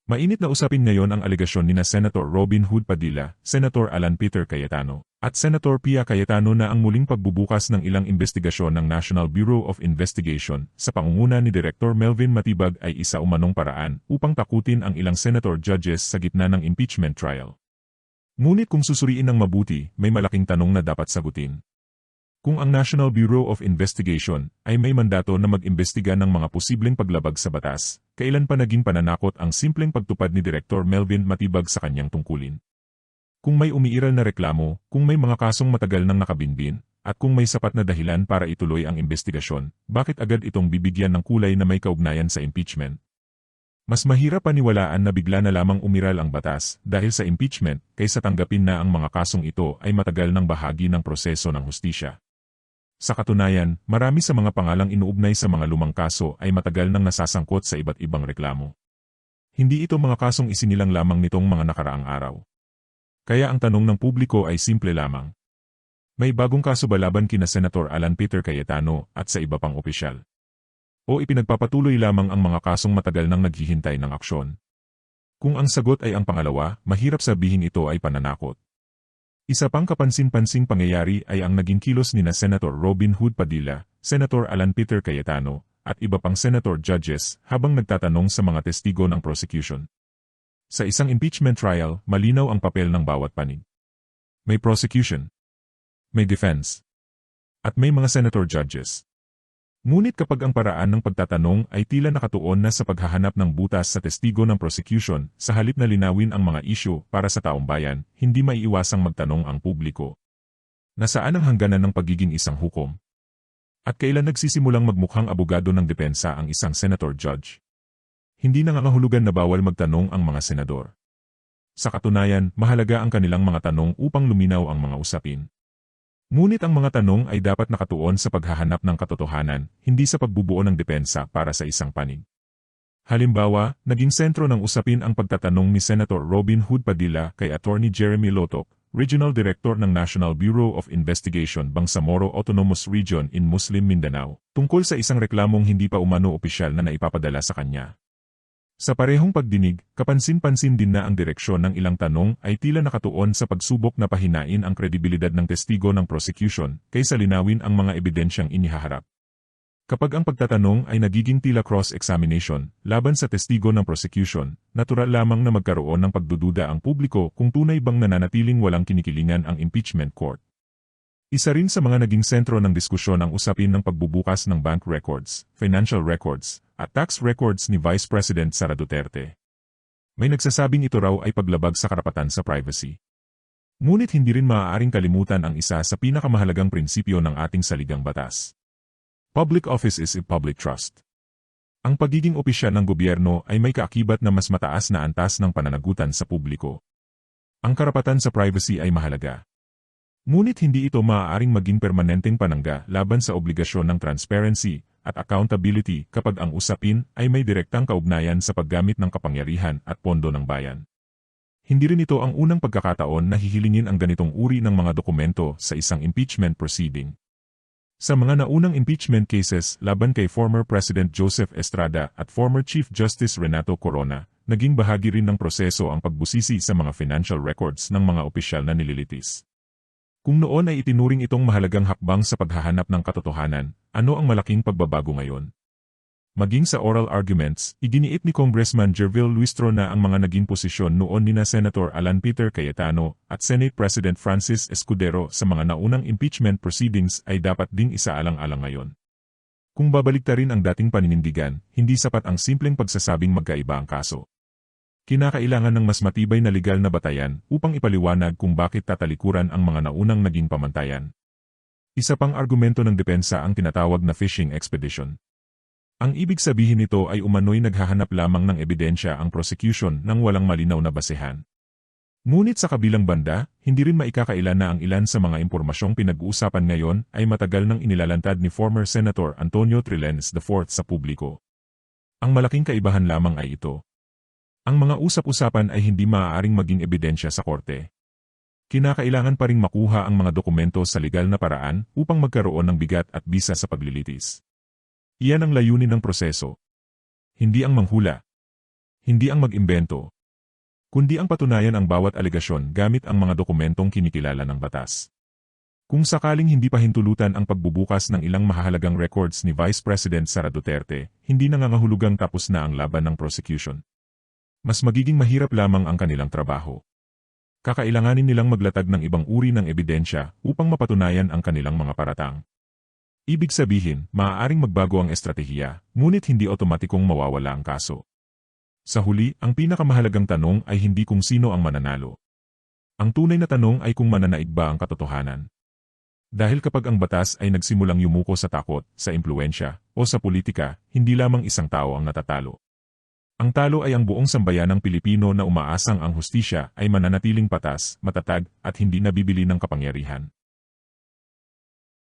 Mainit na usapin ngayon ang alegasyon nina Senator Robin Hood Padilla, Senator Alan Peter Cayetano, at Senator Pia Cayetano na ang muling pagbubukas ng ilang investigasyon ng National Bureau of Investigation sa pangunguna ni Director Melvin Matibag ay isa umanong paraan upang takutin ang ilang senator judges sa gitna ng impeachment trial. Ngunit kung susuriin ng mabuti, may malaking tanong na dapat sagutin. Kung ang National Bureau of Investigation ay may mandato na mag-imbestiga ng mga posibleng paglabag sa batas, kailan pa naging pananakot ang simpleng pagtupad ni Director Melvin Matibag sa kanyang tungkulin? Kung may umiiral na reklamo, kung may mga kasong matagal nang nakabinbin, at kung may sapat na dahilan para ituloy ang investigasyon, bakit agad itong bibigyan ng kulay na may kaugnayan sa impeachment? Mas mahirap paniwalaan na bigla na lamang umiral ang batas dahil sa impeachment kaysa tanggapin na ang mga kasong ito ay matagal ng bahagi ng proseso ng hustisya. Sa katunayan, marami sa mga pangalang inuugnay sa mga lumang kaso ay matagal nang nasasangkot sa iba't ibang reklamo. Hindi ito mga kasong isinilang lamang nitong mga nakaraang araw. Kaya ang tanong ng publiko ay simple lamang. May bagong kaso ba laban kina Senator Alan Peter Cayetano at sa iba pang opisyal? O ipinagpapatuloy lamang ang mga kasong matagal nang naghihintay ng aksyon? Kung ang sagot ay ang pangalawa, mahirap sabihin ito ay pananakot. Isa pang kapansin-pansing pangyayari ay ang naging kilos nina Senator Robin Hood Padilla, Senator Alan Peter Cayetano, at iba pang senator judges habang nagtatanong sa mga testigo ng prosecution. Sa isang impeachment trial, malinaw ang papel ng bawat panig. May prosecution, may defense, at may mga senator judges. Ngunit kapag ang paraan ng pagtatanong ay tila nakatuon na sa paghahanap ng butas sa testigo ng prosecution, sa halip na linawin ang mga isyu para sa taong bayan, hindi maiiwasang magtanong ang publiko. Nasaan ang hangganan ng pagiging isang hukom? At kailan nagsisimulang magmukhang abogado ng depensa ang isang senator judge? Hindi nangangahulugan na bawal magtanong ang mga senador. Sa katunayan, mahalaga ang kanilang mga tanong upang luminaw ang mga usapin. Ngunit ang mga tanong ay dapat nakatuon sa paghahanap ng katotohanan, hindi sa pagbubuo ng depensa para sa isang panig. Halimbawa, naging sentro ng usapin ang pagtatanong ni Senator Robin Hood Padilla kay Attorney Jeremy Lotok, Regional Director ng National Bureau of Investigation Bangsamoro Autonomous Region in Muslim Mindanao, tungkol sa isang reklamong hindi pa umano opisyal na naipapadala sa kanya. Sa parehong pagdinig, kapansin-pansin din na ang direksyon ng ilang tanong ay tila nakatuon sa pagsubok na pahinain ang kredibilidad ng testigo ng prosecution kaysa linawin ang mga ebidensyang inihaharap. Kapag ang pagtatanong ay nagiging tila cross-examination laban sa testigo ng prosecution, natural lamang na magkaroon ng pagdududa ang publiko kung tunay bang nananatiling walang kinikilingan ang impeachment court. Isa rin sa mga naging sentro ng diskusyon ang usapin ng pagbubukas ng bank records, financial records, at tax records ni Vice President Sara Duterte. May nagsasabing ito raw ay paglabag sa karapatan sa privacy. Ngunit hindi rin maaaring kalimutan ang isa sa pinakamahalagang prinsipyo ng ating saligang batas. Public office is a public trust. Ang pagiging opisyal ng gobyerno ay may kaakibat na mas mataas na antas ng pananagutan sa publiko. Ang karapatan sa privacy ay mahalaga. Ngunit hindi ito maaaring maging permanenteng panangga laban sa obligasyon ng transparency at accountability kapag ang usapin ay may direktang kaugnayan sa paggamit ng kapangyarihan at pondo ng bayan. Hindi rin ito ang unang pagkakataon na hihilingin ang ganitong uri ng mga dokumento sa isang impeachment proceeding. Sa mga naunang impeachment cases laban kay former President Joseph Estrada at former Chief Justice Renato Corona, naging bahagi rin ng proseso ang pagbusisi sa mga financial records ng mga opisyal na nililitis. Kung noon ay itinuring itong mahalagang hakbang sa paghahanap ng katotohanan, ano ang malaking pagbabago ngayon? Maging sa oral arguments, iginiit ni Congressman Jervil Luistro na ang mga naging posisyon noon nina Senator Alan Peter Cayetano at Senate President Francis Escudero sa mga naunang impeachment proceedings ay dapat ding isaalang-alang ngayon. Kung babaliktarin ang dating paninindigan, hindi sapat ang simpleng pagsasabing magkaiba ang kaso. Kinakailangan ng mas matibay na legal na batayan upang ipaliwanag kung bakit tatalikuran ang mga naunang naging pamantayan. Isa pang argumento ng depensa ang tinatawag na fishing expedition. Ang ibig sabihin nito ay umano'y naghahanap lamang ng ebidensya ang prosecution nang walang malinaw na basehan. Ngunit sa kabilang banda, hindi rin maikakaila na ang ilan sa mga impormasyong pinag-uusapan ngayon ay matagal nang inilalantad ni former Senator Antonio Trillanes IV sa publiko. Ang malaking kaibahan lamang ay ito. Ang mga usap-usapan ay hindi maaaring maging ebidensya sa korte. Kinakailangan pa ring makuha ang mga dokumento sa legal na paraan upang magkaroon ng bigat at bisa sa paglilitis. Iyan ang layunin ng proseso. Hindi ang manghula. Hindi ang mag-imbento, kundi ang patunayan ang bawat alegasyon gamit ang mga dokumentong kinikilala ng batas. Kung sakaling hindi pa hintulutan ang pagbubukas ng ilang mahahalagang records ni Vice President Sara Duterte, hindi nangangahulugang tapos na ang laban ng prosecution. Mas magiging mahirap lamang ang kanilang trabaho. Kakailanganin nilang maglatag ng ibang uri ng ebidensya upang mapatunayan ang kanilang mga paratang. Ibig sabihin, maaaring magbago ang estratehiya, ngunit hindi otomatikong mawawala ang kaso. Sa huli, ang pinakamahalagang tanong ay hindi kung sino ang mananalo. Ang tunay na tanong ay kung mananaig ba ang katotohanan. Dahil kapag ang batas ay nagsimulang yumuko sa takot, sa impluwensya, o sa politika, hindi lamang isang tao ang natatalo. Ang talo ay ang buong sambayanang Pilipino na umaasang ang hustisya ay mananatiling patas, matatag, at hindi nabibili ng kapangyarihan.